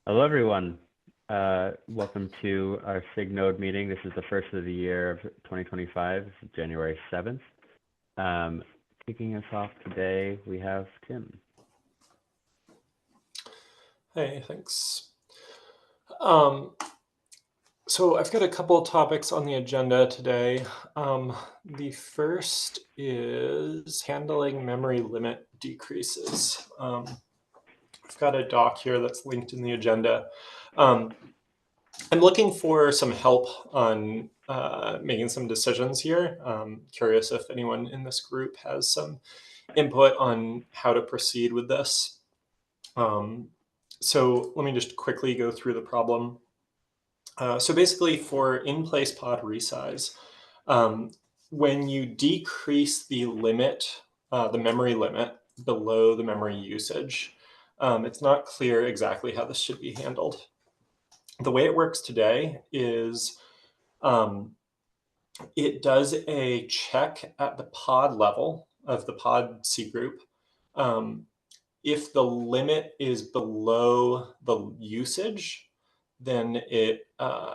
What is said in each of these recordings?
Hello, everyone. Welcome to our SIG Node meeting. This is the first of the year of 2025. This is January 7th. Kicking us off today, we have Tim. Hey, thanks. So I've got a couple of topics on the agenda today. The first is handling memory limit decreases. I've got a doc here that's linked in the agenda. I'm looking for some help on making some decisions here. Curious if anyone in this group has some input on how to proceed with this. So let me just quickly go through the problem. So basically for in-place pod resize, when you decrease the limit, the memory limit below the memory usage, it's not clear exactly how this should be handled. The way it works today is it does a check at the pod level of the pod C group. If the limit is below the usage, then it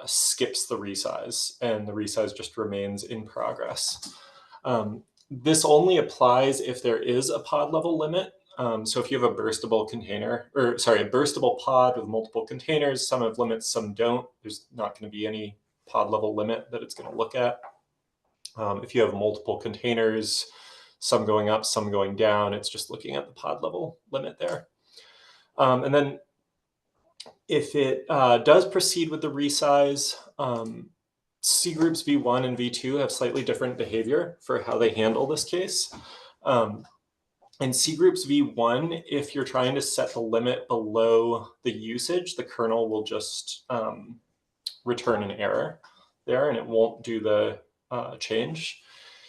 skips the resize and the resize just remains in progress. This only applies if there is a pod level limit. So if you have a burstable container, or sorry, a burstable pod with multiple containers, some have limits, some don't, there's not going to be any pod level limit that it's going to look at. If you have multiple containers, some going up, some going down, it's just looking at the pod level limit there. And then if it does proceed with the resize, C groups V1 and V2 have slightly different behavior for how they handle this case. In C groups V1, if you're trying to set the limit below the usage, the kernel will just return an error there and it won't do the change.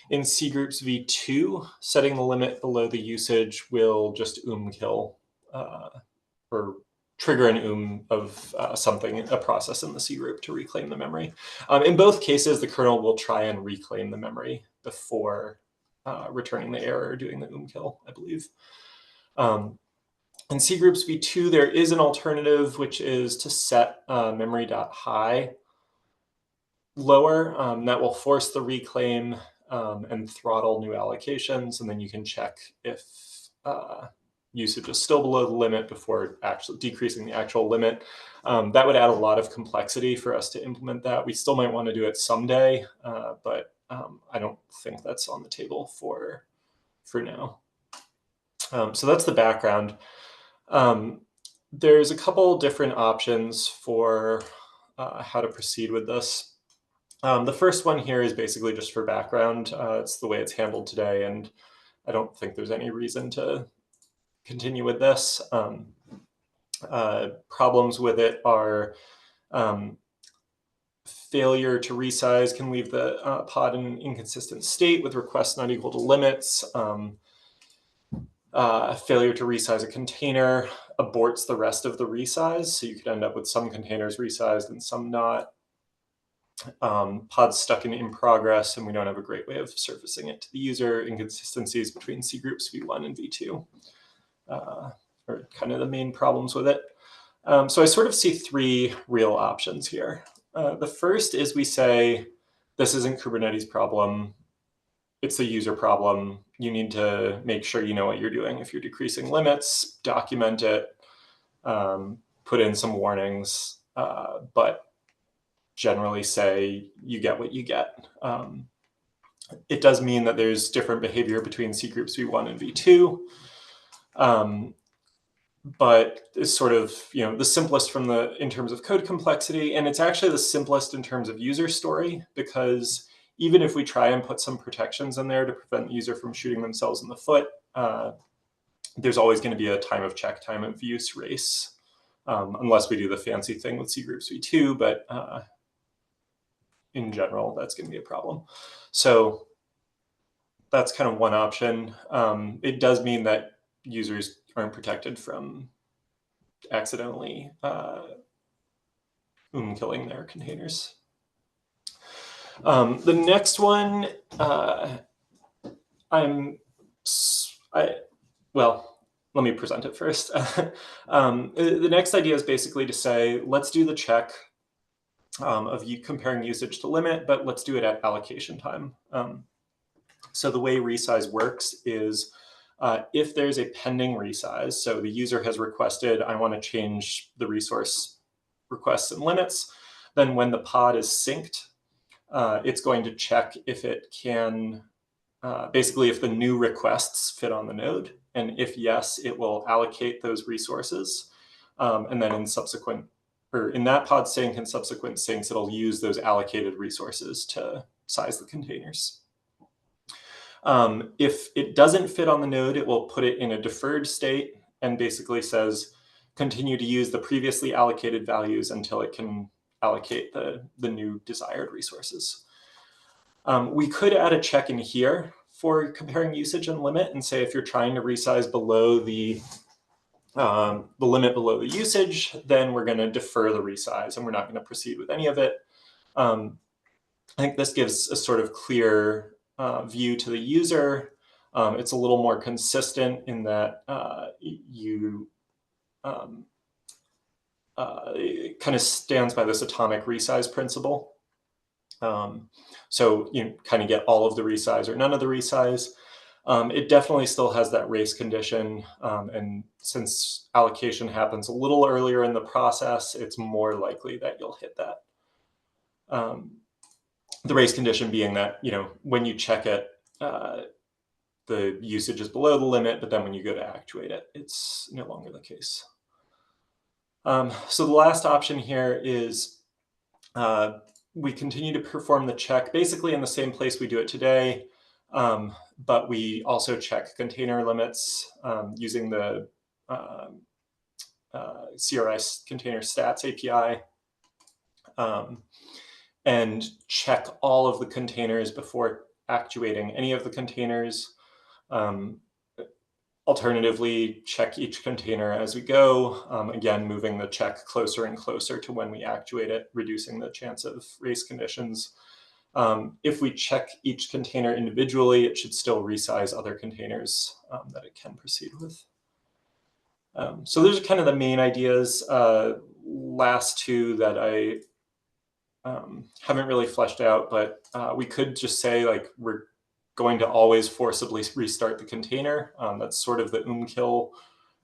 In C groups V2, setting the limit below the usage will just kill or trigger an of something, a process in the C group to reclaim the memory. In both cases, the kernel will try and reclaim the memory before returning the error or doing the kill, I believe. In C groups V2, there is an alternative, which is to set memory.high lower. That will force the reclaim and throttle new allocations, and then you can check if usage is still below the limit before actually decreasing the actual limit. That would add a lot of complexity for us to implement that. We still might want to do it someday, but I don't think that's on the table for now. So that's the background. There's a couple different options for how to proceed with this. The first one here is basically just for background. It's the way it's handled today, and I don't think there's any reason to continue with this. Problems with it are failure to resize can leave the pod in an inconsistent state with requests not equal to limits. Failure to resize a container aborts the rest of the resize, so you could end up with some containers resized and some not. Pods stuck in progress, and we don't have a great way of surfacing it to the user. Inconsistencies between C groups V1 and V2 are kind of the main problems with it. So I sort of see three real options here. The first is we say, this isn't Kubernetes problem, it's a user problem. You need to make sure you know what you're doing. If you're decreasing limits, document it, put in some warnings, but generally say you get what you get. It does mean that there's different behavior between C groups V1 and V2, but it's sort of the simplest in terms of code complexity, and it's actually the simplest in terms of user story, because even if we try and put some protections in there to prevent the user from shooting themselves in the foot, there's always going to be a time of check, time of use race, unless we do the fancy thing with C groups V2, but in general, that's going to be a problem. So that's kind of one option. It does mean that users aren't protected from accidentally killing their containers. The next one, well, let me present it first. The next idea is basically to say, let's do the check of you comparing usage to limit, but let's do it at allocation time. So the way resize works is if there's a pending resize, so the user has requested, I want to change the resource requests and limits, then when the pod is synced, it's going to check if it can, basically if the new requests fit on the node. And if yes, it will allocate those resources. And then in subsequent, or in that pod sync and subsequent syncs, it'll use those allocated resources to size the containers. If it doesn't fit on the node, it will put it in a deferred state and basically says, continue to use the previously allocated values until it can allocate the new desired resources. We could add a check in here for comparing usage and limit and say if you're trying to resize below the limit below the usage, then we're going to defer the resize and we're not going to proceed with any of it. I think this gives a sort of clear view to the user. It's a little more consistent in that it kind of stands by this atomic resize principle. So you kind of get all of the resize or none of the resize. It definitely still has that race condition. And since allocation happens a little earlier in the process, it's more likely that you'll hit that. The race condition being that, when you check it, the usage is below the limit, but then when you go to actuate it, it's no longer the case. So the last option here is we continue to perform the check basically in the same place we do it today, but we also check container limits using the CRI container stats API, and check all of the containers before actuating any of the containers. Alternatively, check each container as we go, again, moving the check closer and closer to when we actuate it, reducing the chance of race conditions. If we check each container individually, it should still resize other containers that it can proceed with. So those are kind of the main ideas. Last two that I haven't really fleshed out, but we could just say we're going to always forcibly restart the container. That's sort of the kill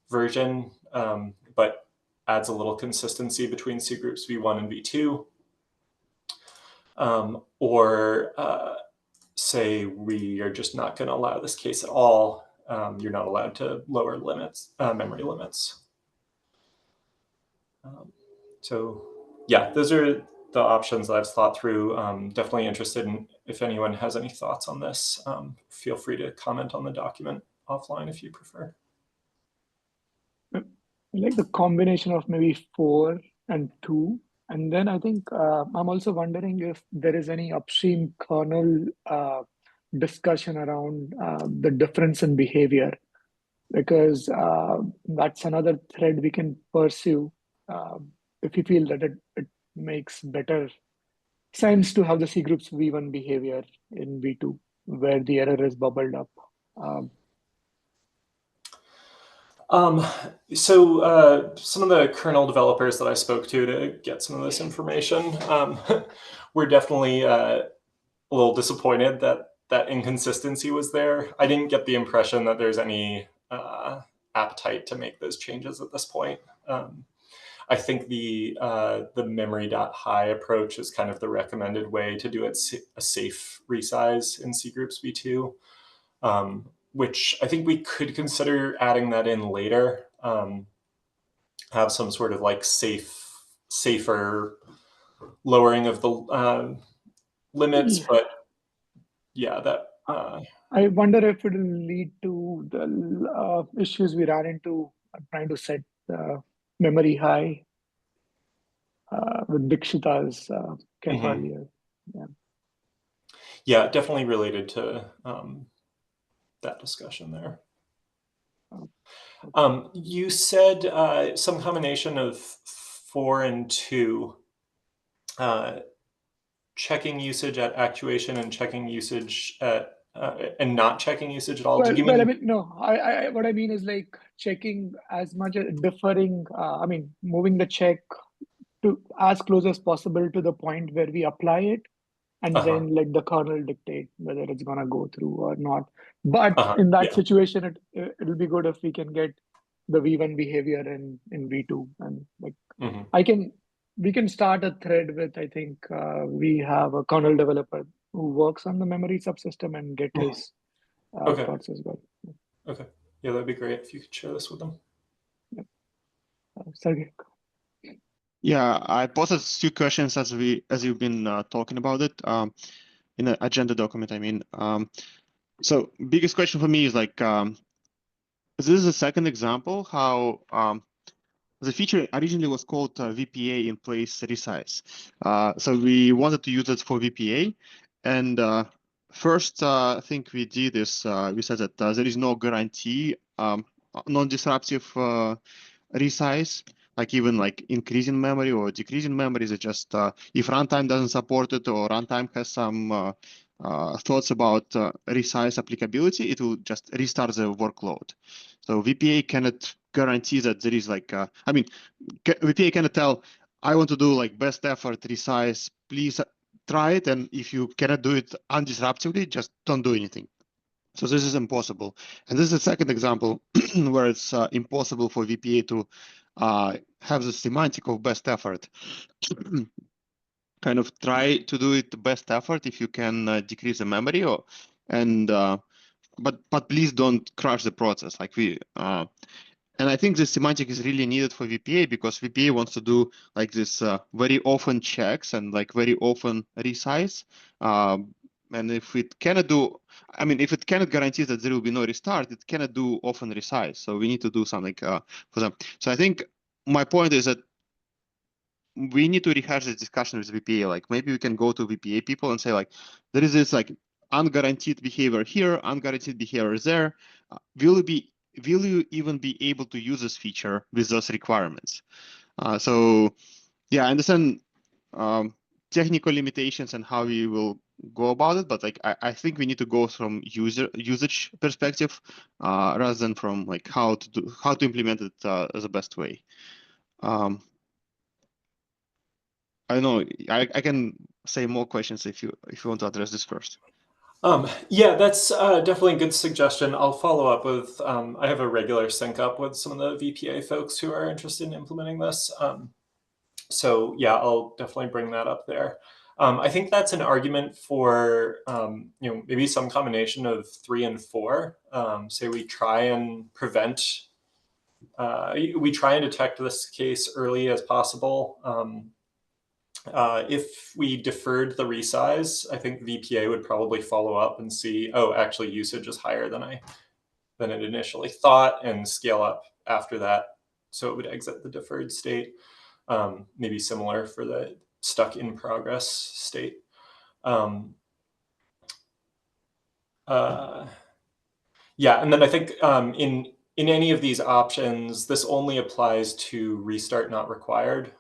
version, but adds a little consistency between C groups V1 and V2. Or say we are just not going to allow this case at all. You're not allowed to lower limits, memory limits. So yeah, those are the options that I've thought through. Definitely interested in if anyone has any thoughts on this. Feel free to comment on the document offline if you prefer. I like the combination of maybe 4 and 2. And then I think I'm also wondering if there is any upstream kernel discussion around the difference in behavior, because that's another thread we can pursue if you feel that it makes better sense to have the C groups V1 behavior in V2 where the error is bubbled up. So some of the kernel developers that I spoke to get some of this information were definitely a little disappointed that that inconsistency was there. I didn't get the impression that there's any appetite to make those changes at this point. I think the memory.high approach is kind of the recommended way to do it, a safe resize in C groups V2. Which I think we could consider adding that in later, have some sort of safer lowering of the limits, but yeah, that. I wonder if it will lead to the issues we ran into trying to set memory high with Dikshita's camp earlier. Yeah, definitely related to that discussion there. You said some combination of 4 and 2, checking usage at actuation and checking usage at and not checking usage at all? Well, Did you well, I mean? mean, no, what I mean is like checking as much as deferring, I mean, moving the check to as close as possible to the point where we apply it, and Uh-huh. then let the kernel dictate whether it's gonna go through or not. But Uh-huh. in that Yeah. situation, it'll be good if we can get the V1 behavior in V2, and like Mm-hmm. we can start a thread with, I think we have a kernel developer who works on the memory subsystem and get Mm-hmm. his Okay. thoughts as well. Okay. Yeah, that'd be great if you could share this with them. Yep. Sergey. Yeah, I posted a few questions as you've been talking about it in the agenda document. I mean, so biggest question for me is like, this is a second example how the feature originally was called VPA in place resize. So we wanted to use it for VPA, and first thing we did is we said that there is no guarantee non-disruptive resize, like even like increasing memory or decreasing memory. Is just if runtime doesn't support it or runtime has some thoughts about resize applicability, it will just restart the workload. So VPA cannot guarantee that there is like, I mean, VPA cannot tell, I want to do like best effort resize, please try it. And if you cannot do it undisruptively, just don't do anything. So this is impossible. And this is a second example where it's impossible for VPA to have the semantic of best effort. Kind of try to do it the best effort if you can decrease the memory, or but please don't crash the process. Like and I think the semantic is really needed for VPA because VPA wants to do like this very often checks and like very often resize. And if it cannot do, I mean, if it cannot guarantee that there will be no restart, it cannot do often resize. So we need to do something for them. So I think my point is that we need to rehash this discussion with VPA. Like maybe we can go to VPA people and say like, there is this like unguaranteed behavior here, unguaranteed behavior there. Will you even be able to use this feature with those requirements? So yeah, I understand technical limitations and how we will go about it, but like I think we need to go from usage perspective rather than from like how to implement it as the best way. I don't know. I can say more questions if you want to address this first. Yeah, that's definitely a good suggestion. I'll follow up with, I have a regular sync up with some of the VPA folks who are interested in implementing this. So yeah, I'll definitely bring that up there. I think that's an argument for, maybe some combination of 3 and 4. Say we try and we try and detect this case early as possible. If we deferred the resize, I think VPA would probably follow up and see, oh, actually usage is higher than it initially thought, and scale up after that. So it would exit the deferred state, maybe similar for the stuck in progress state. Yeah, and then I think in any of these options, this only applies to restart not required.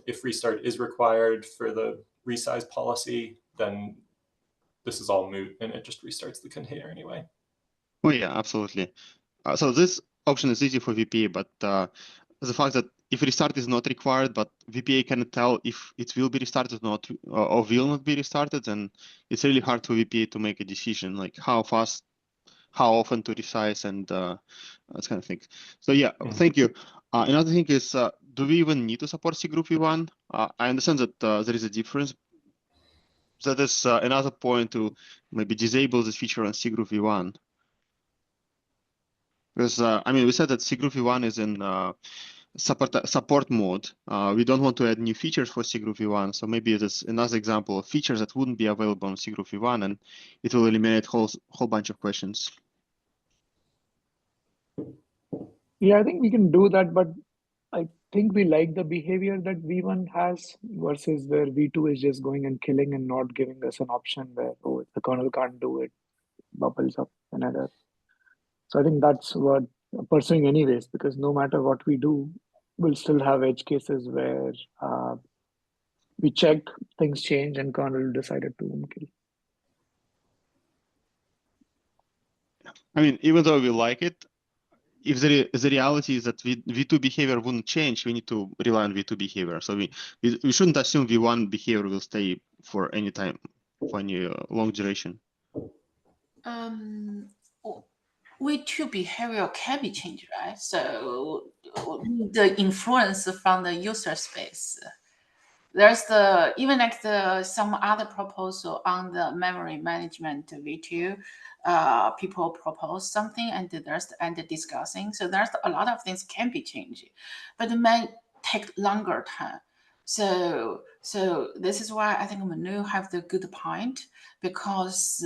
If restart is required for the resize policy, then this is all moot and it just restarts the container anyway. Oh yeah, absolutely. So this option is easy for VPA, but the fact that if restart is not required, but VPA cannot tell if it will be restarted or not, or will not be restarted, then it's really hard for VPA to make a decision, like how fast, how often to resize, and that kind of thing. So yeah, thank you. Another thing is, do we even need to support cgroup v1? I understand that there is a difference. That is another point to maybe disable this feature on cgroup v1. Because I mean, we said that cgroup v1 is in support mode. We don't want to add new features for cgroup v1, so maybe it is another example of features that wouldn't be available on cgroup v1, and it will eliminate whole bunch of questions. Yeah, I think we can do that, but I think we like the behavior that V1 has versus where V2 is just going and killing and not giving us an option where, oh, if the kernel can't do it, bubbles up another. So I think that's what I'm pursuing anyways, because no matter what we do, we'll still have edge cases where we check, things change, and kernel decided to kill. I mean, even though we like it, if the reality is that V2 behavior wouldn't change, we need to rely on V2 behavior. So we shouldn't assume V1 behavior will stay for any time, for any long duration. V2 behavior can be changed, right? So the influence from the user space. There's even like some other proposal on the memory management V2. People propose something and discussing. So there's a lot of things can be changed, but it may take longer time. So this is why I think Manu have the good point, because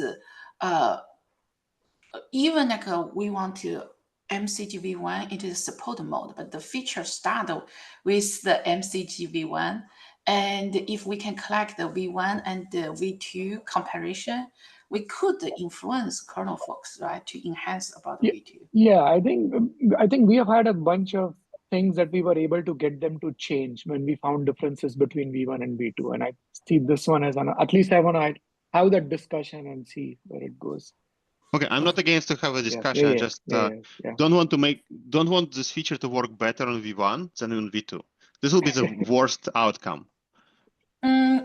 even like we want to MCG V1, it is support mode, but the feature start with the MCG V1. And if we can collect the V1 and the V2 comparison, we could influence kernel folks, right, to enhance about the V2. Yeah, I think we have had a bunch of things that we were able to get them to change when we found differences between V1 and V2. And I see this one as at least I want to have that discussion and see where it goes. Okay, I'm not against to have a discussion. I just don't want this feature to work better on V1 than on V2. This will be the worst outcome.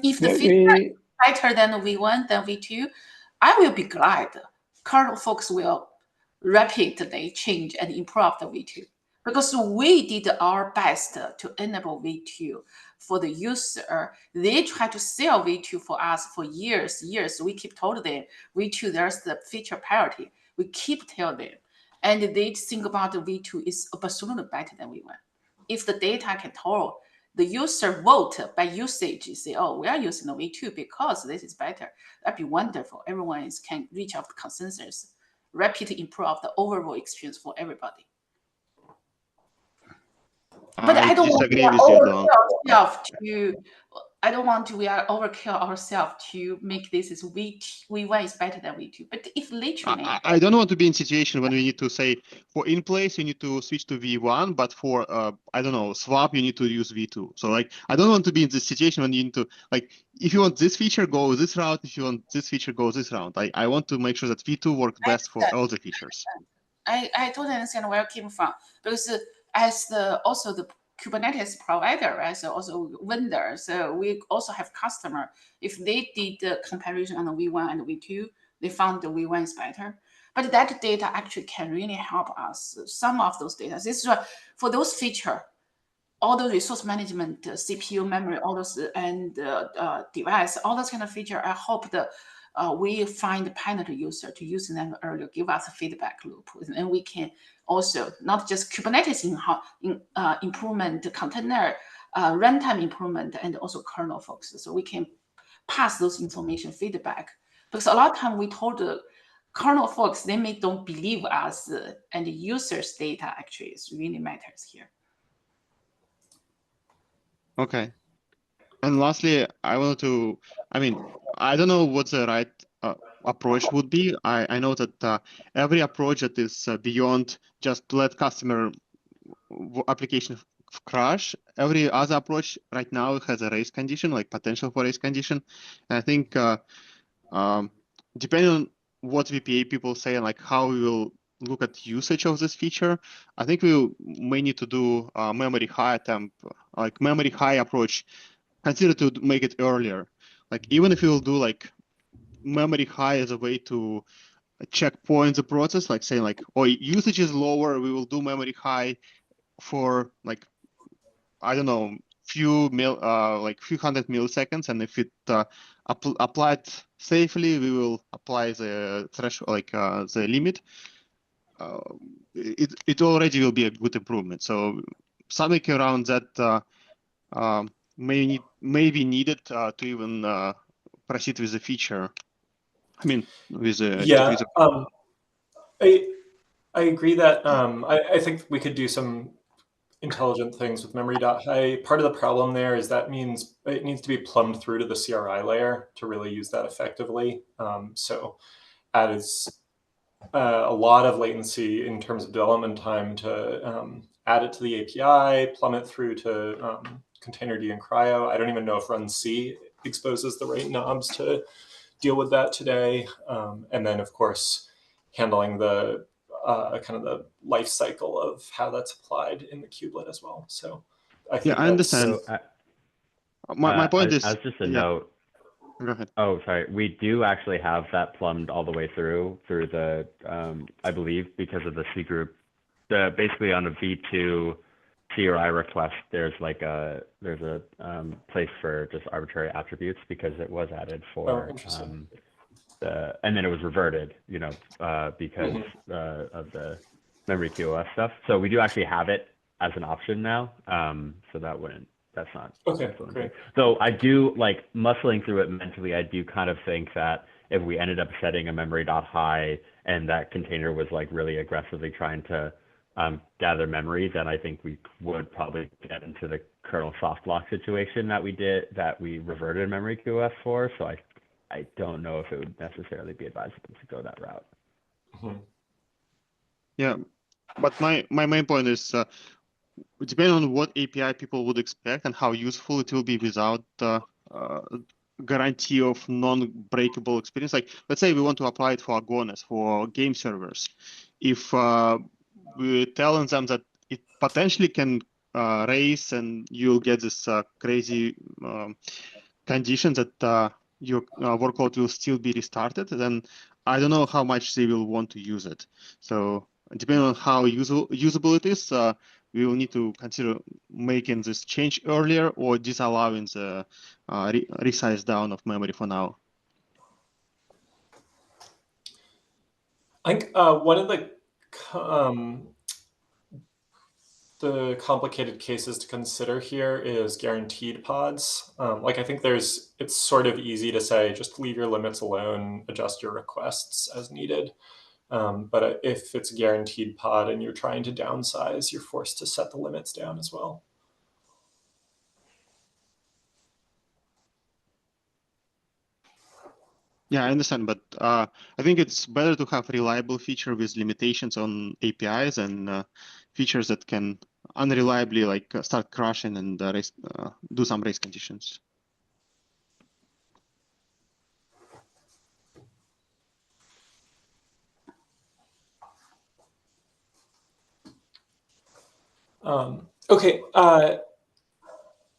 If the feature is better than V1 than V2, I will be glad. Kernel folks will rapidly change and improve the V2, because we did our best to enable V2 for the user. They try to sell V2 for us for years. We keep telling them V2, there's the feature parity. We keep telling them, and they think about the V2 is absolutely better than V1. If the data can tell, the user vote by usage, say, oh, we are using the V2 because this is better. That'd be wonderful. Everyone can reach out to consensus, rapidly improve the overall experience for everybody. But I don't want we are overkill ourselves to make this as V1 is better than V2. But if literally, I don't want to be in a situation when we need to say for in place you need to switch to V1, but for I don't know, swap you need to use V2. So like I don't want to be in this situation when you need to, like, if you want this feature, go this route. If you want this feature, go this route. I want to make sure that V2 works best for all the features. I totally understand where it came from, because as the Kubernetes provider, right? So also vendor. So we also have customer. If they did the comparison on the V1 and the V2, they found the V1 is better. But that data actually can really help us. Some of those data. This is for those feature, all the resource management, CPU, memory, all those, and device, all those kind of feature. I hope we find the pilot user to use them earlier, give us a feedback loop, and we can also not just Kubernetes improvement, container runtime improvement, and also kernel folks. So we can pass those information feedback, because a lot of time we told the kernel folks, they may don't believe us, and the users' data actually is really matters here. Okay. And lastly, I don't know what the right approach would be. I know that every approach that is beyond just to let customer application crash, every other approach right now has a race condition, like potential for race condition. And I think depending on what VPA people say and like how we will look at usage of this feature, I think we may need to do memory high attempt, like memory high approach. Consider to make it earlier. Like even if you will do like memory high as a way to checkpoint the process, like saying like, oh, usage is lower, we will do memory high for like, I don't know, few hundred milliseconds, and if it applied safely, we will apply the threshold, like the limit. It already will be a good improvement. So something around that may be needed to even proceed with the feature. I mean, with the I agree that I think we could do some intelligent things with memory.high. Part of the problem there is that means it needs to be plumbed through to the CRI layer to really use that effectively. So that is a lot of latency in terms of development time to add it to the API, plumb it through to containerd and cryo. I don't even know if runc exposes the right knobs to deal with that today. And then, of course, handling the kind of the life cycle of how that's applied in the kubelet as well. So I Yeah, think I understand. So, My point is, as just a yeah, note, go ahead. oh, sorry, we do actually have that plumbed all the way through the, I believe, because of the C group. Basically on a V2 CRI request, there's a place for just arbitrary attributes because it was added for interesting. and then it was reverted, because of the memory QoS stuff. So we do actually have it as an option now. So that's not Okay, influencing. great. So I do, like, muscling through it mentally, I do kind of think that if we ended up setting a memory.high and that container was like really aggressively trying to gather memory, then I think we would probably get into the kernel soft lock situation that we reverted memory QoS for. So I don't know if it would necessarily be advisable to go that route. Mm-hmm. Yeah, but my main point is, depending on what API people would expect and how useful it will be without guarantee of non-breakable experience. Like, let's say we want to apply it for Agones, for game servers. If we're telling them that it potentially can race and you'll get this crazy condition that your workload will still be restarted, then I don't know how much they will want to use it. So depending on how usable it is, we will need to consider making this change earlier or disallowing the resize down of memory for now. I think one of the complicated cases to consider here is guaranteed pods. Like, I think it's sort of easy to say, just leave your limits alone, adjust your requests as needed. But if it's a guaranteed pod and you're trying to downsize, you're forced to set the limits down as well. Yeah, I understand, but I think it's better to have reliable feature with limitations on APIs and features that can unreliably start crashing and do some race conditions. Okay.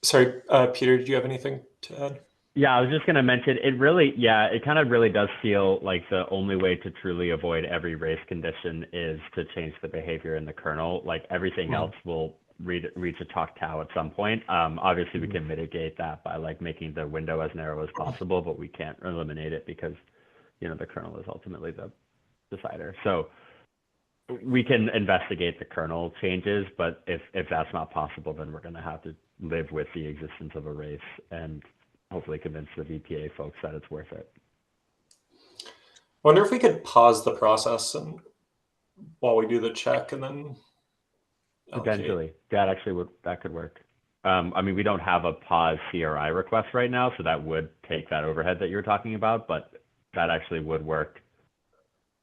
Sorry, Peter, did you have anything to add? Yeah, I was just going to mention, it kind of really does feel like the only way to truly avoid every race condition is to change the behavior in the kernel. Like, everything else will reach a chalk tau at some point. Obviously, we can mitigate that by making the window as narrow as possible, but we can't eliminate it because, the kernel is ultimately the decider. So we can investigate the kernel changes, but if that's not possible, then we're going to have to live with the existence of a race and hopefully convince the VPA folks that it's worth it. I wonder if we could pause the process and while we do the check and then potentially that could work. I mean, we don't have a pause CRI request right now, so that would take that overhead that you're talking about, but that actually would work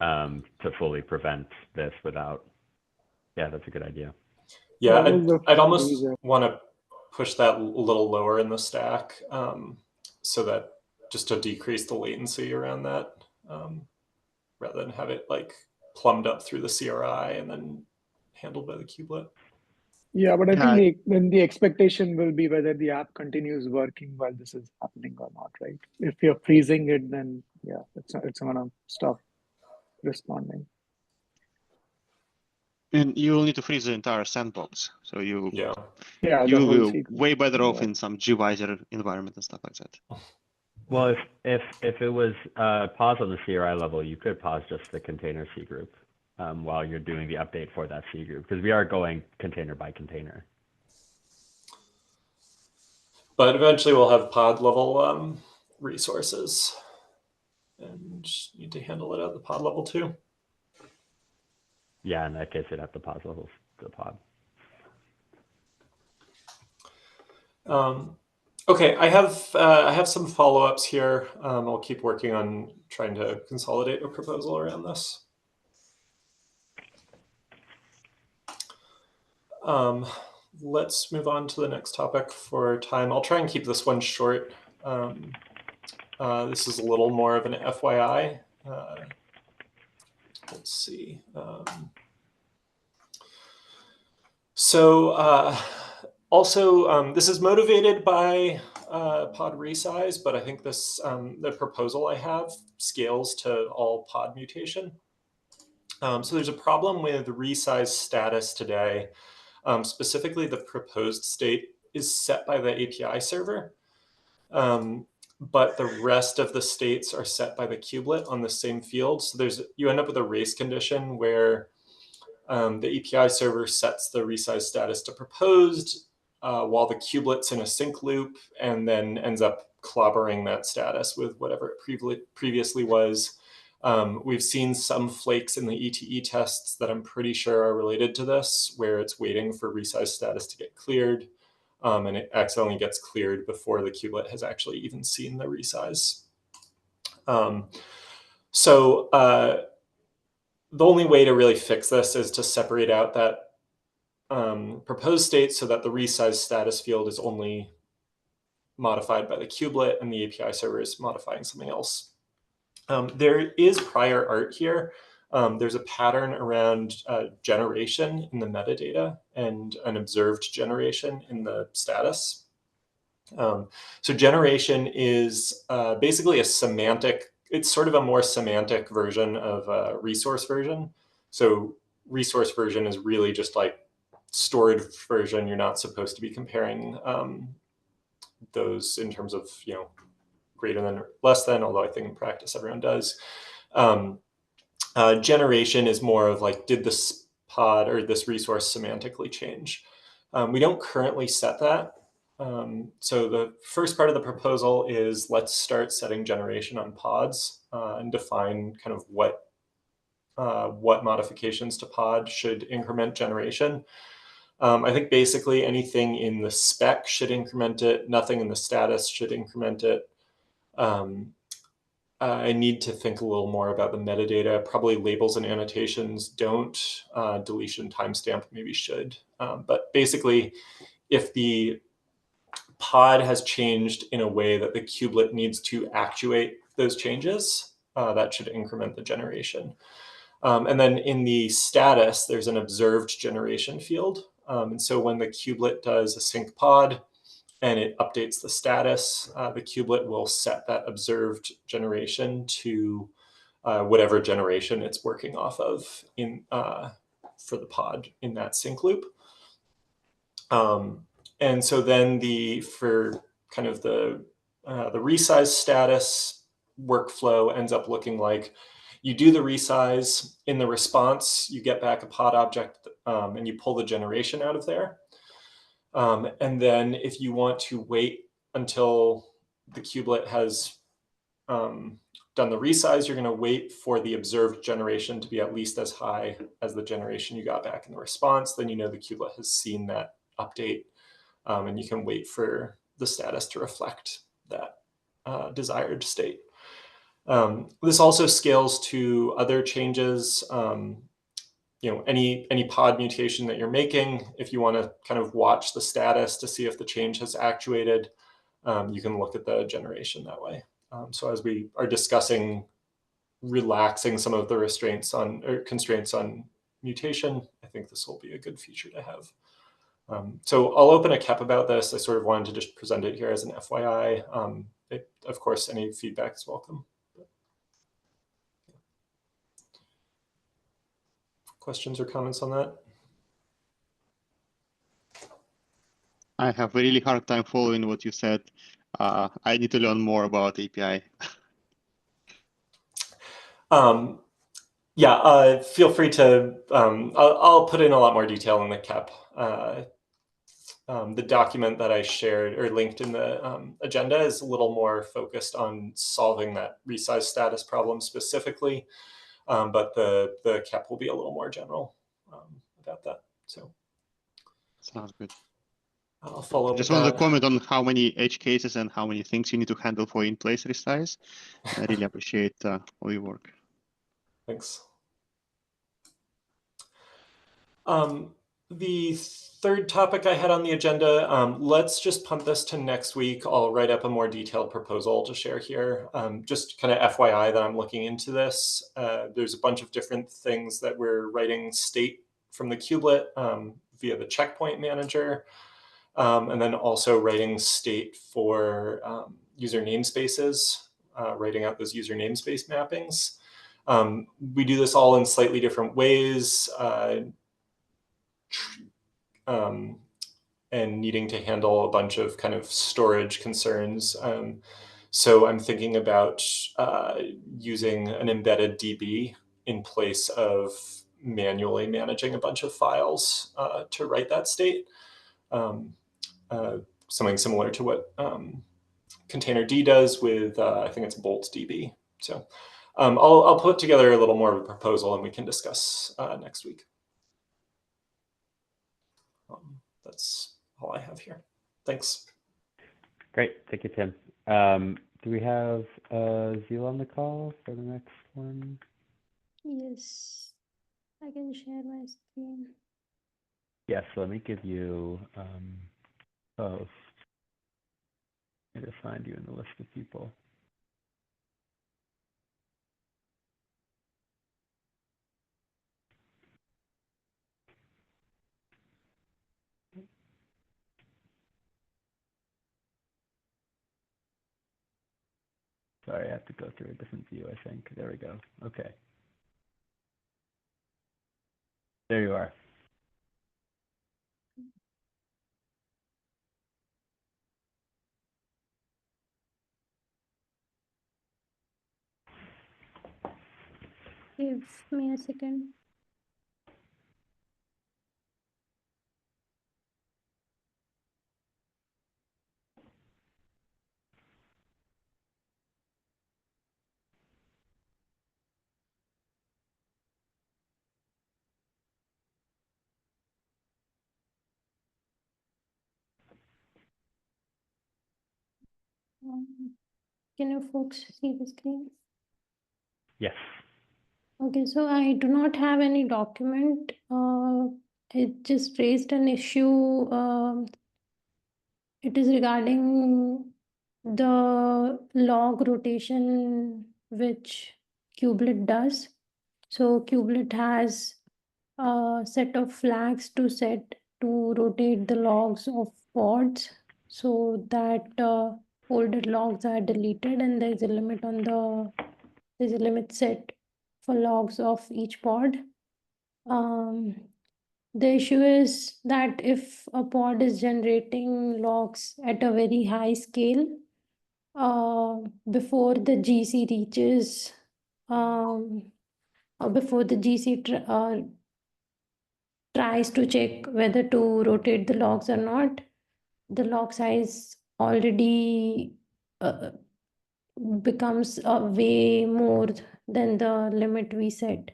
to fully prevent this without. Yeah, that's a good idea. Yeah, I'd almost want to push that a little lower in the stack, so that just to decrease the latency around that, rather than have it plumbed up through the CRI and then handled by the kubelet. Yeah, but I think then the expectation will be whether the app continues working while this is happening or not, right? If you're freezing it, then yeah, it's gonna stop responding. And you will need to freeze the entire sandbox, so you will be way better off in some gvisor environment and stuff like that. Well, if it was pause on the CRI level, you could pause just the container C group while you're doing the update for that C group, because we are going container by container. But eventually we'll have pod level resources and need to handle it at the pod level too. Yeah, in that case, it'd have to pause levels the pod. Okay, I have some follow-ups here. I'll keep working on trying to consolidate a proposal around this. Let's move on to the next topic for time. I'll try and keep this one short. This is a little more of an FYI. let's see. Also, this is motivated by pod resize, but I think this the proposal I have scales to all pod mutation. So there's a problem with resize status today. Specifically, the proposed state is set by the API server, but the rest of the states are set by the kubelet on the same field. So you end up with a race condition where the API server sets the resize status to proposed while the kubelet's in a sync loop and then ends up clobbering that status with whatever it previously was. We've seen some flakes in the ETE tests that I'm pretty sure are related to this, where it's waiting for resize status to get cleared, and it accidentally gets cleared before the kubelet has actually even seen the resize. The only way to really fix this is to separate out that proposed state so that the resize status field is only modified by the kubelet and the API server is modifying something else. There is prior art here. There's a pattern around generation in the metadata and an observed generation in the status. So generation is basically a semantic, it's sort of a more semantic version of resource version. So resource version is really just like stored version. You're not supposed to be comparing those in terms of, greater than or less than, although I think in practice everyone does. Generation is more of like, did this pod or this resource semantically change? We don't currently set that. So the first part of the proposal is let's start setting generation on pods and define kind of what modifications to pod should increment generation. I think basically anything in the spec should increment it. Nothing in the status should increment it. I need to think a little more about the metadata. Probably labels and annotations don't. Deletion timestamp maybe should. But basically, if the pod has changed in a way that the kubelet needs to actuate those changes, that should increment the generation. And then in the status, there's an observed generation field. And so when the kubelet does a sync pod and it updates the status, the kubelet will set that observed generation to whatever generation it's working off of for the pod in that sync loop. And so then for kind of the resize status workflow ends up looking like you do the resize. In the response, you get back a pod object and you pull the generation out of there. And then if you want to wait until the kubelet has done the resize, you're going to wait for the observed generation to be at least as high as the generation you got back in the response. Then you know the kubelet has seen that update, and you can wait for the status to reflect that desired state. This also scales to other changes. Any pod mutation that you're making, if you want to kind of watch the status to see if the change has actuated, you can look at the generation that way. So as we are discussing relaxing some of the constraints on mutation, I think this will be a good feature to have. So I'll open a CAP about this. I sort of wanted to just present it here as an FYI. Of course, any feedback is welcome. Questions or comments on that? I have a really hard time following what you said. I need to learn more about API. Yeah, feel free to, I'll put in a lot more detail in the CAP. The document that I shared or linked in the agenda is a little more focused on solving that resize status problem specifically. But the CAP will be a little more general about that. So sounds good. I'll follow up. Just wanted to comment on how many edge cases and how many things you need to handle for in-place resize. I really appreciate all your work. Thanks. The third topic I had on the agenda, let's just punt this to next week. I'll write up a more detailed proposal to share here. Just kind of FYI that I'm looking into this. There's a bunch of different things that we're writing state from the kubelet via the checkpoint manager. And then also writing state for user namespaces, writing out those user namespace mappings. We do this all in slightly different ways. And needing to handle a bunch of kind of storage concerns. So I'm thinking about using an embedded DB in place of manually managing a bunch of files to write that state. Something similar to what Containerd does with, I think it's Bolt DB. So I'll put together a little more of a proposal and we can discuss next week. That's all I have here. Thanks. Great. Thank you, Tim. Do we have Zeal on the call for the next one? Yes, I can share my screen. Yes, let me give you host. I need to find you in the list of people. Sorry, I have to go through a different view, I think. There we go. Okay. There you are. Give me a second. Can you folks see the screen? Yes. Okay, so I do not have any document. It just raised an issue. It is regarding the log rotation which kubelet does. So kubelet has a set of flags to set to rotate the logs of pods so that older logs are deleted, and there's a limit set for logs of each pod. The issue is that if a pod is generating logs at a very high scale, before the GC reaches, or before the GC tries to check whether to rotate the logs or not, the log size already becomes way more than the limit we set,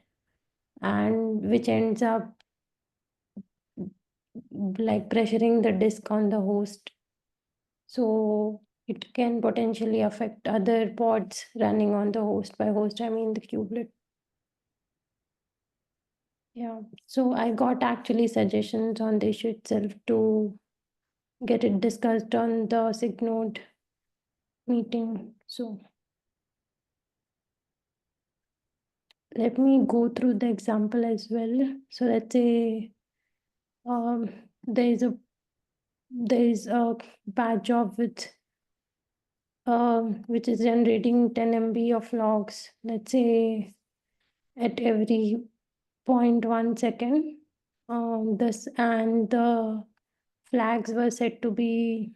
and which ends up like pressuring the disk on the host. So it can potentially affect other pods running on the host. By host, I mean the kubelet. Yeah, so I got actually suggestions on the issue itself to get it discussed on the SIG Node meeting. So let me go through the example as well. So let's say there is a batch job with which is generating 10 MB of logs, let's say at every 0.1 second. And the flags were set to be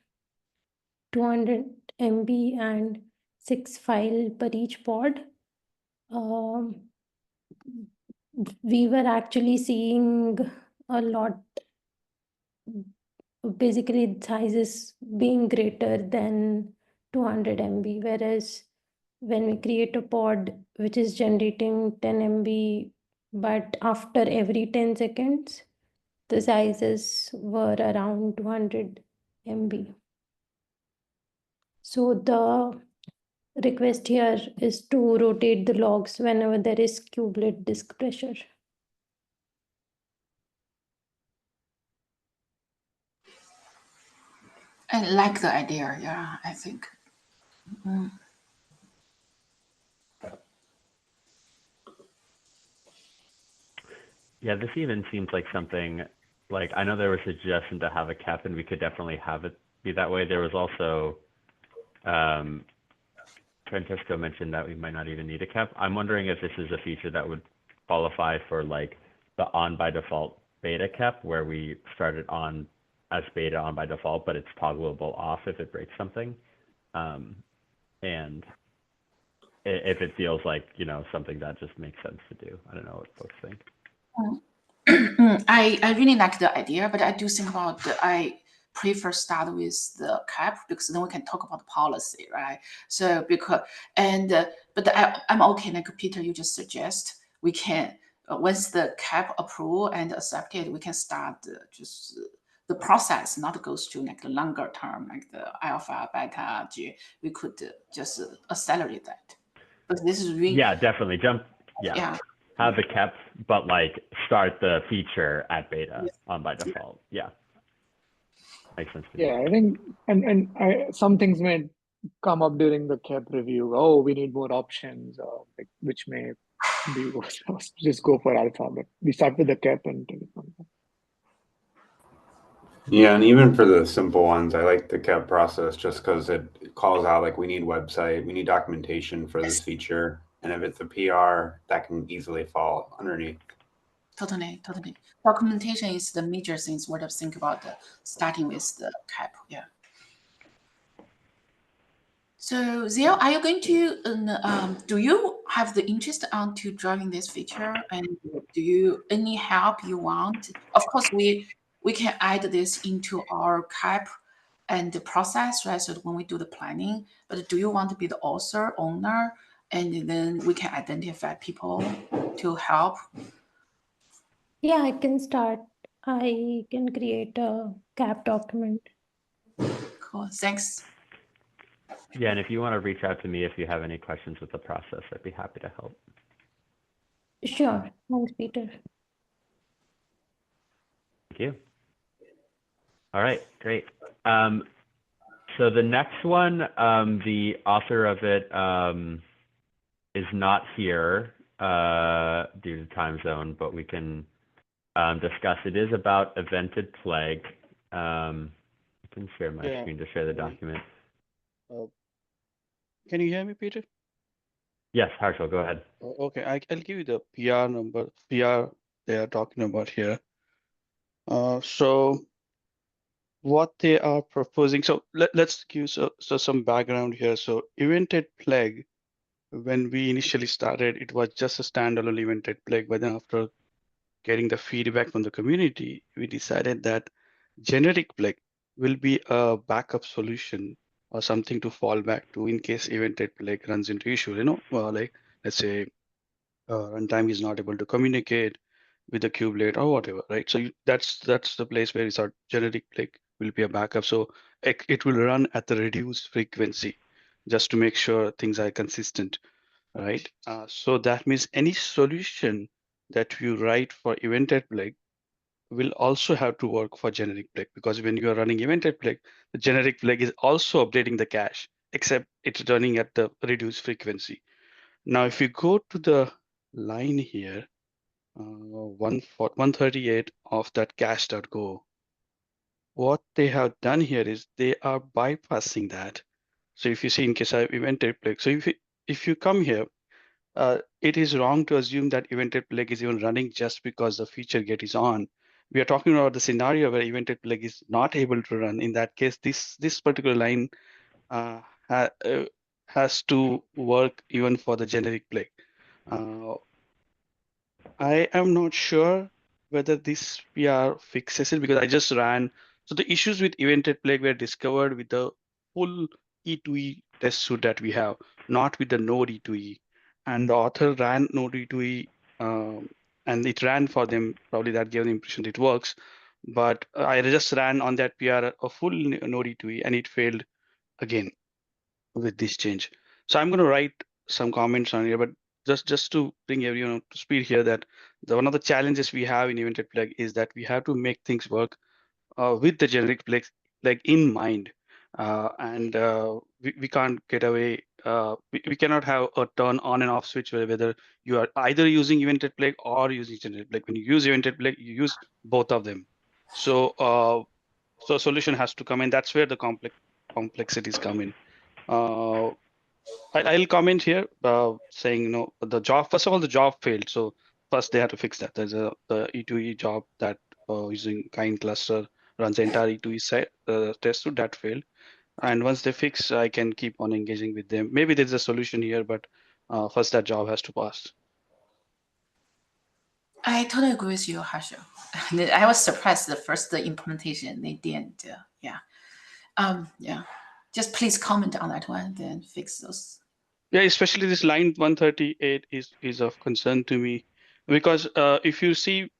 200 MB and 6 file per each pod. We were actually seeing a lot, basically sizes being greater than 200 MB, whereas when we create a pod which is generating 10 MB, but after every 10 seconds, the sizes were around 200 MB. So the request here is to rotate the logs whenever there is kubelet disk pressure. I like the idea. Yeah, I think. Mm. Yeah, this even seems like something like I know there was a suggestion to have a cap, and we could definitely have it be that way. There was also Francesco mentioned that we might not even need a cap. I'm wondering if this is a feature that would qualify for like the on by default beta cap, where we started on as beta on by default, but it's toggleable off if it breaks something. And if it feels like, you know, something that just makes sense to do. I don't know what folks think. I really like the idea, but I do think about I prefer start with the cap because then we can talk about the policy, right? So because but I'm okay, like Peter, you just suggest we can once the cap approved and accepted, we can start just the process, not goes to like the longer term, like the alpha, beta, G. We could just accelerate that. But this is really Yeah, definitely jump. Yeah. Have the cap, but like start the feature at beta on by default. Yeah. Makes sense to me. Yeah, I think, and some things may come up during the cap review. Oh, we need more options, like, which may be just go for alpha, but we start with the cap and take it from there. Yeah, and even for the simple ones, I like the cap process just because it calls out like we need website, we need documentation for this feature, and if it's a PR, that can easily fall underneath. Totally. Documentation is the major things what I think about starting with the cap. Yeah. So Zia, are you going to do you have the interest on to driving this feature, and do you any help you want? Of course, we can add this into our cap and the process, right? So when we do the planning, but do you want to be the author, owner, and then we can identify people to help? Yeah, I can start. I can create a cap document. Cool. Thanks. Yeah, and if you want to reach out to me if you have any questions with the process, I'd be happy to help. Sure. Thanks, Peter. Thank you. All right, great. So the next one, the author of it is not here due to time zone, but we can discuss. It is about evented plague. I can share my screen to share the document. Can you hear me, Peter? Yes, Harshal, go ahead. Okay, I'll give you the PR number, PR they are talking about here. So what they are proposing, so let's give some background here. So evented plague, when we initially started, it was just a standalone evented plague, but then after getting the feedback from the community, we decided that generic plague will be a backup solution or something to fall back to in case evented plague runs into issue. You know, like let's say runtime is not able to communicate with the kubelet or whatever, right? So that's the place where we thought generic plague will be a backup. So it will run at the reduced frequency just to make sure things are consistent, right? So that means any solution that you write for evented plague will also have to work for generic plague, because when you are running evented plague, the generic plague is also updating the cache, except it's running at the reduced frequency. Now, if you go to the line here, 138 of that cache.go, what they have done here is they are bypassing that. So if you see in case I have evented plague, so if you come here, it is wrong to assume that evented plague is even running just because the feature get is on. We are talking about the scenario where evented plague is not able to run. In that case, this particular line has to work even for the generic plague. I am not sure whether this PR fixes it, because I just ran. So the issues with evented plague were discovered with the full E2E test suite that we have, not with the Node E2E. And the author ran Node E2E, and it ran for them. Probably that gave the impression it works. But I just ran on that PR a full Node E2E, and it failed again with this change. So I'm going to write some comments on here, but just to bring everyone up to speed here, that one of the challenges we have in evented plague is that we have to make things work with the generic plague in mind. and we can't get away. We cannot have a turn on and off switch whether you are either using evented plague or using generated plague. When you use evented plague, you use both of them. So so a solution has to come in. That's where the complexities come in. I'll comment here saying, the job, first of all, the job failed. So first they had to fix that. There's the E2E job that using kind cluster runs the entire E2E set, test suite that failed. And once they fix, I can keep on engaging with them. Maybe there's a solution here, but first that job has to pass. I totally agree with you, Harsha. I was surprised the implementation they didn't. Yeah. Just please comment on that one, then fix those. Yeah, especially this line 138 is of concern to me, because if you see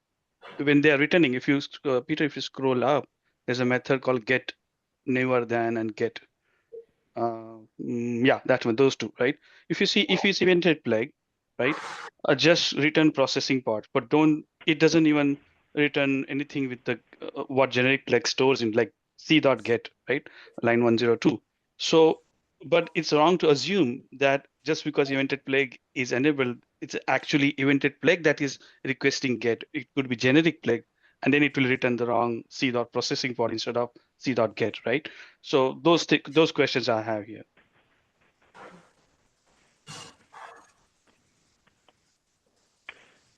when they are returning, if you Peter, if you scroll up, there's a method called get newer than and get. Yeah, that one, those two, right? If you see evented plague, right? Just return processing part, but it doesn't even return anything with the what generic plague stores in, like c.get, right? Line 102. So, but it's wrong to assume that just because evented plague is enabled, it's actually evented plague that is requesting get. It could be generic plague, and then it will return the wrong c.processing part instead of c.get, right? So those questions I have here.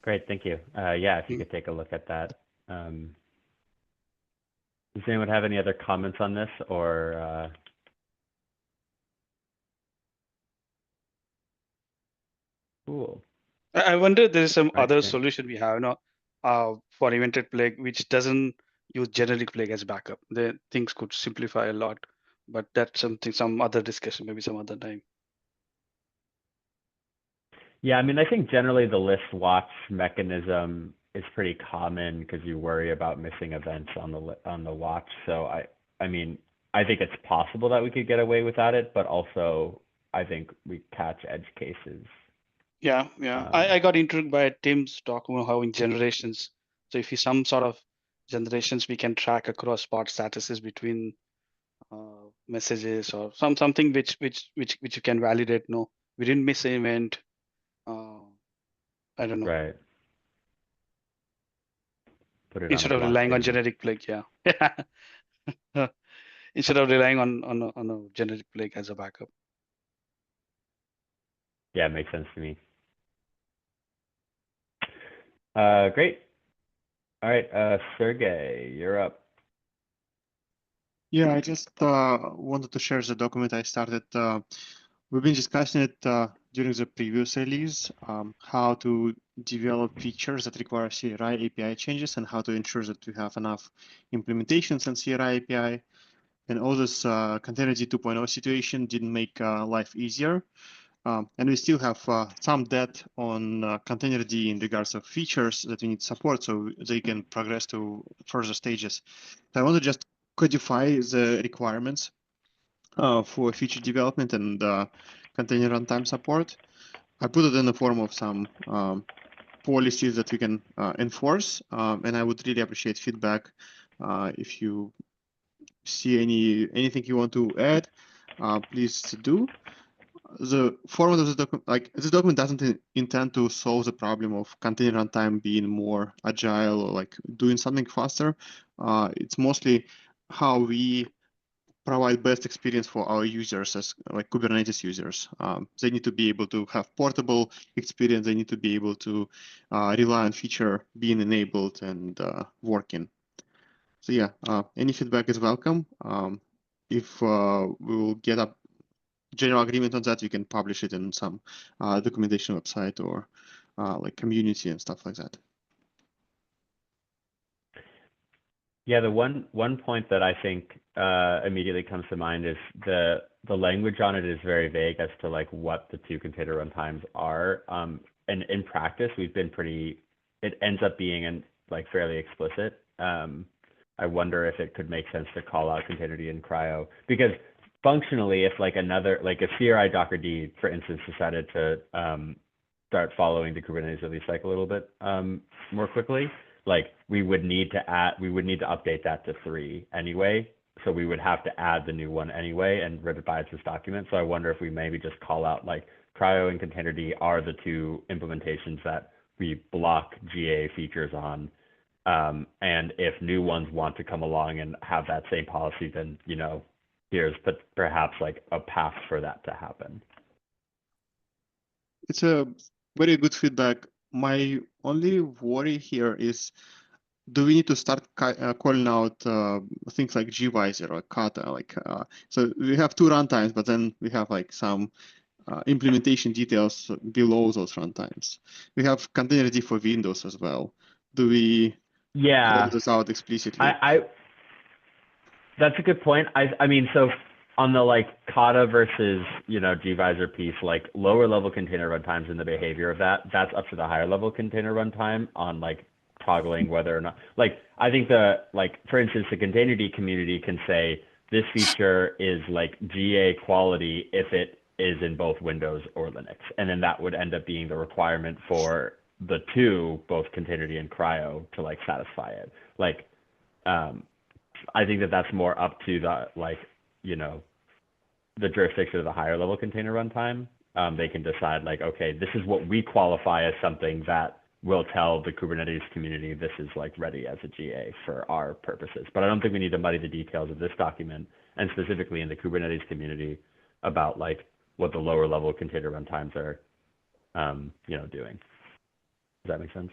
Great, thank you. Yeah, if you could take a look at that. Does anyone have any other comments on this, or? Cool. I wonder if there's some Right, other yeah. solution we have for evented plague, which doesn't use generic plague as backup. The things could simplify a lot, but that's some other discussion, maybe some other time. Yeah, I mean, I think generally the list watch mechanism is pretty common because you worry about missing events on the watch. So I mean, I think it's possible that we could get away without it, but also I think we catch edge cases. Yeah. I got intrigued by Tim's talk about how in generations. So if you some sort of generations we can track across pod statuses between messages or something which you can validate. No, we didn't miss an event. I don't know. Right. Put it Instead on a of relying on blockchain. generic plague, yeah. Instead of relying on a generic plague as a backup. Yeah, it makes sense to me. Great. All right, Sergey, you're up. Yeah, I just wanted to share the document I started. We've been discussing it during the previous release, how to develop features that require CRI API changes and how to ensure that we have enough implementations in CRI API. And all this Containerd 2.0 situation didn't make life easier. And we still have some debt on Containerd in regards of features that we need support so they can progress to further stages. So I want to just codify the requirements for feature development and container runtime support. I put it in the form of some policies that we can enforce, and I would really appreciate feedback if you see anything you want to add, please do. The format of the document, like this document doesn't intend to solve the problem of container runtime being more agile or like doing something faster. It's mostly how we provide best experience for our users as like Kubernetes users. They need to be able to have portable experience. They need to be able to rely on feature being enabled and working. So yeah, any feedback is welcome. If we will get a general agreement on that, you can publish it in some documentation website or like community and stuff like that. Yeah, the one point that I think immediately comes to mind is the language on it is very vague as to like what the two container runtimes are. And in practice, we've been it ends up being like fairly explicit. I wonder if it could make sense to call out Containerd and Cryo, because functionally, if like a CRI Dockerd, for instance, decided to start following the Kubernetes release cycle a little bit more quickly, like we would need to update that to 3 anyway, so we would have to add the new one anyway and revise this document. So I wonder if we maybe just call out like Cryo and Containerd are the two implementations that we block GA features on. And if new ones want to come along and have that same policy, then, you know, here's perhaps like a path for that to happen. It's a very good feedback. My only worry here is, do we need to start calling out things like gvisor or kata? Like, so we have two runtimes, but then we have like some implementation details below those runtimes. We have Containerd for Windows as well. Do we call this out explicitly? That's a good point. I mean, so on the like kata versus, you know, gvisor piece, like lower level container runtimes and the behavior of that, that's up to the higher level container runtime on like toggling whether or not, like, I think for instance, the Containerd community can say this feature is like GA quality if it is in both Windows or Linux. And then that would end up being the requirement for the two, both Containerd and Cryo, to like satisfy it. Like, I think that that's more up to the, like, you know, the jurisdiction of the higher level container runtime. They can decide like, okay, this is what we qualify as something that will tell the Kubernetes community this is like ready as a GA for our purposes. But I don't think we need to muddy the details of this document, and specifically in the Kubernetes community, about like what the lower level container runtimes are, you know, doing. Does that make sense?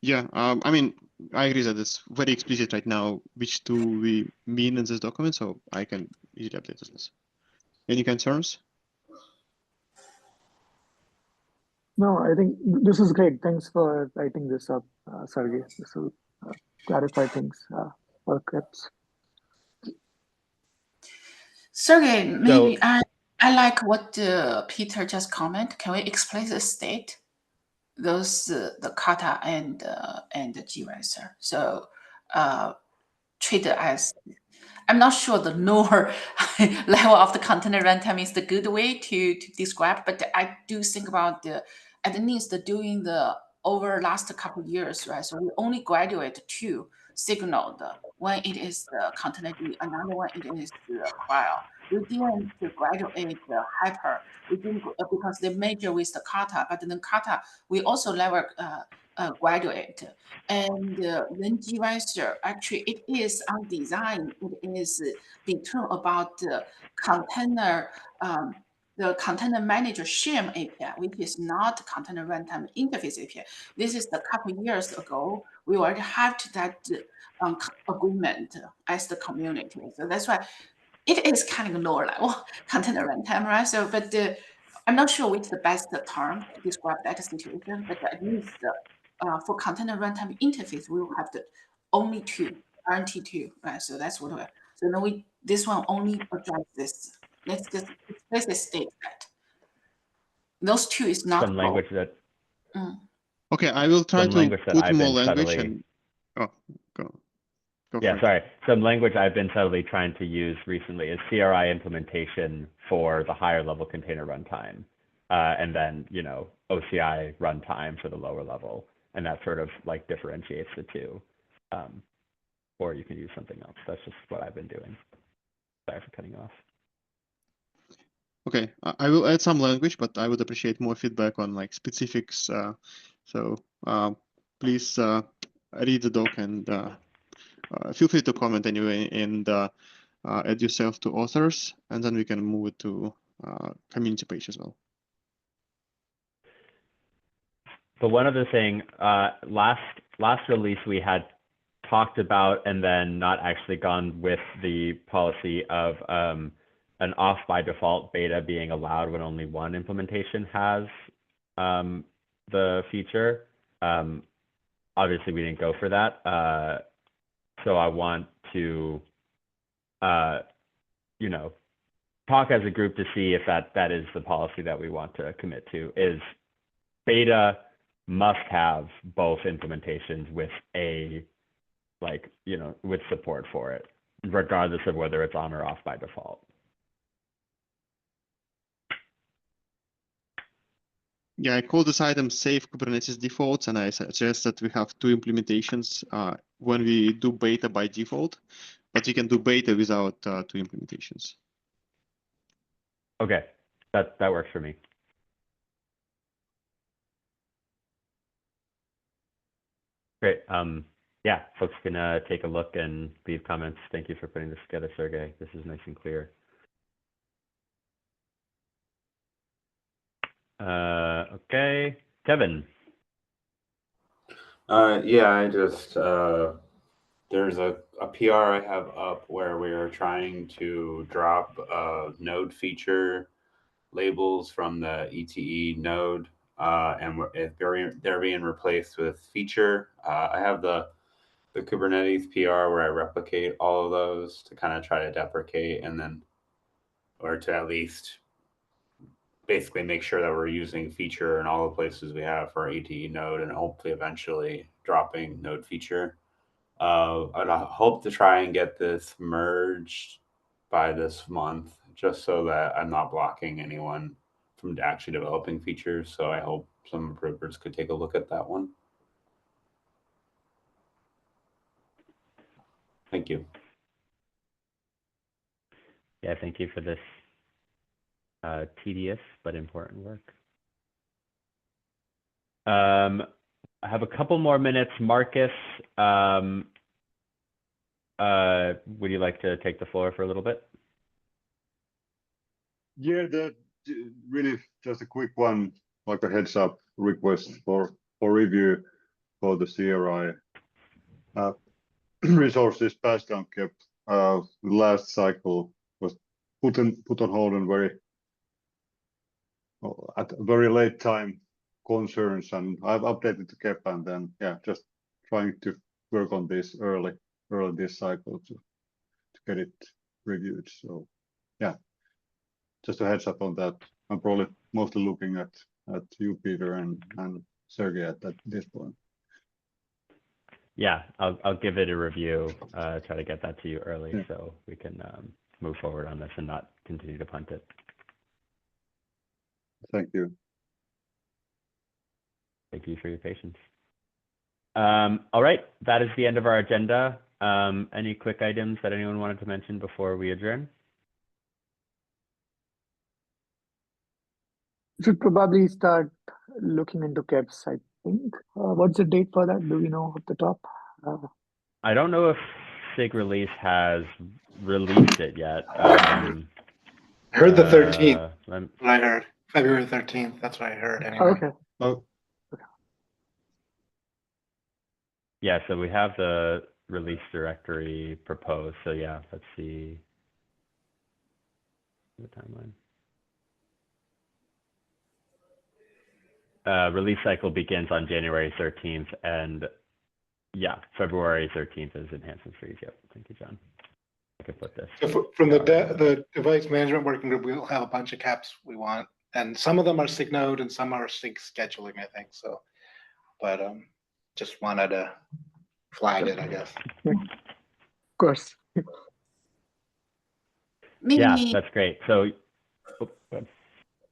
Yeah, I mean, I agree that it's very explicit right now which two we mean in this document, so I can easily update this. Any concerns? No, I think this is great. Thanks for writing this up, Sergey. This will clarify things for Krebs. Sergey, maybe I like what Peter just commented. Can we explain the state? Those the kata and the gvisor. So treat it as, I'm not sure the lower level of the container runtime is the good way to describe, but I do think about at least doing the over last couple of years, right? So we only graduate to SIG Node. One it is the Containerd, another one it is the Cryo. We didn't graduate the Hyper. We didn't because they major with the kata, but then kata we also never graduate. And then gvisor, actually, it is on design. It is determined about the container manager sham API, which is not container runtime interface API. This is a couple of years ago. We already have that agreement as the community. So that's why it is kind of lower level container runtime, right? So, but I'm not sure which the best term to describe that situation, but at least for container runtime interface, we will have the only two, RT2, right? So that's what we're, so now this one only address this. Let's just state that. Those two is not some language that. Okay, I will try to put more language and. Oh, go. Yeah, sorry. Some language I've been subtly trying to use recently is CRI implementation for the higher level container runtime, and then, you know, OCI runtime for the lower level, and that sort of like differentiates the two. Or you can use something else. That's just what I've been doing. Sorry for cutting you off. Okay, I will add some language, but I would appreciate more feedback on like specifics. So please read the doc and feel free to comment anyway, and add yourself to authors, and then we can move it to community page as well. But one other thing, last release we had talked about and then not actually gone with the policy of an off by default beta being allowed when only one implementation has the feature. Obviously, we didn't go for that. So I want to, you know, talk as a group to see if that is the policy that we want to commit to. Is beta must have both implementations with a, like, you know, with support for it, regardless of whether it's on or off by default. I call this item save Kubernetes defaults, and I suggest that we have two implementations when we do beta by default, but you can do beta without two implementations. Okay, that works for me. Great. Yeah, folks can take a look and leave comments. Thank you for putting this together, Sergey. This is nice and clear. Okay, Kevin. Yeah, I just there's a PR I have up where we are trying to drop node feature labels from the ETE node, and they're being replaced with feature. I have the Kubernetes PR where I replicate all of those to kind of try to deprecate, and then, or to at least basically make sure that we're using feature in all the places we have for ETE node, and hopefully eventually dropping node feature. I'd hope to try and get this merged by this month, just so that I'm not blocking anyone from actually developing features. So I hope some improvers could take a look at that one. Thank you. Yeah, thank you for this tedious but important work. I have a couple more minutes. Marcus, would you like to take the floor for a little bit? Yeah, really just a quick one, like a heads up request for review for the CRI resources passed down kept. The last cycle was put on hold and at a very late time concerns, and I've updated the KEP, and then just trying to work on this early this cycle to get it reviewed. So just a heads up on that. I'm probably mostly looking at you, Peter, and Sergey at this point. Yeah, I'll give it a review, try to get that to you early so we can move forward on this and not continue to punt it. Thank you. Thank you for your patience. All right, that is the end of our agenda. Any quick items that anyone wanted to mention before we adjourn? Should probably start looking into KEPs, I think. What's the date for that? Do we know off the top? I don't know if SIG release has released it yet. I heard the 13th. What I heard February 13th. That's what I heard anyway. Okay. Oh, yeah, so we have the release directory proposed. So yeah, let's see the timeline. Release cycle begins on January 13th, and yeah, February 13th is enhancement freeze. Yep, thank you, John. I could put this. So from the device management working group, we'll have a bunch of caps we want, and some of them are SIG Node and some are SIG scheduling, I think. So, but just wanted to flag it, I guess. Of course. Maybe, Yeah, that's great. So, oh, go ahead.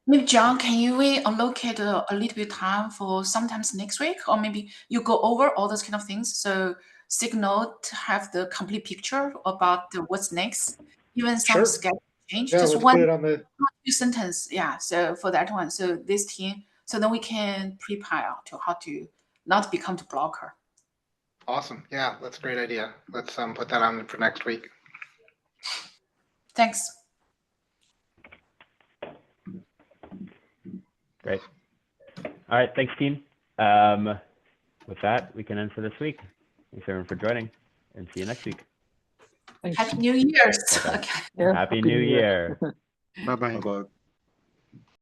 maybe John, can you allocate a little bit time for sometimes next week, or maybe you go over all those kind of things so SIG Node have the complete picture about what's next, even some Sure. schedule change. Yeah, Just let's one put it on the. two sentence, yeah. So for that one, so this team, so then we can prepare to how to not become the blocker. Awesome. Yeah, that's a great idea. Let's put that on for next week. Thanks. Great. All right, thanks, team. With that, we can end for this week. Thanks, everyone, for joining, and see you next week. Thanks. Happy New Year's. Okay. Okay. Yeah, Happy New Year. Bye-bye. bye-bye.